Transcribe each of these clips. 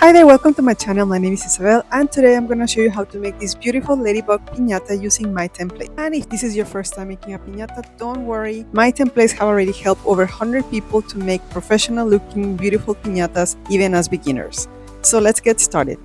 Hi there, welcome to my channel. My name is Isabel and today I'm gonna show you how to make this beautiful ladybug piñata using my template. And if this is your first time making a piñata, don't worry. My templates have already helped over 100 people to make professional looking beautiful piñatas even as beginners. So let's get started.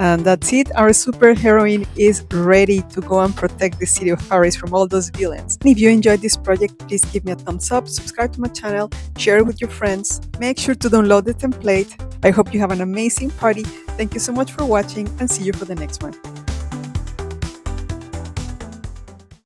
And that's it. Our superheroine is ready to go and protect the city of Paris from all those villains. And if you enjoyed this project, please give me a thumbs up, subscribe to my channel, share it with your friends. Make sure to download the template. I hope you have an amazing party. Thank you so much for watching and see you for the next one.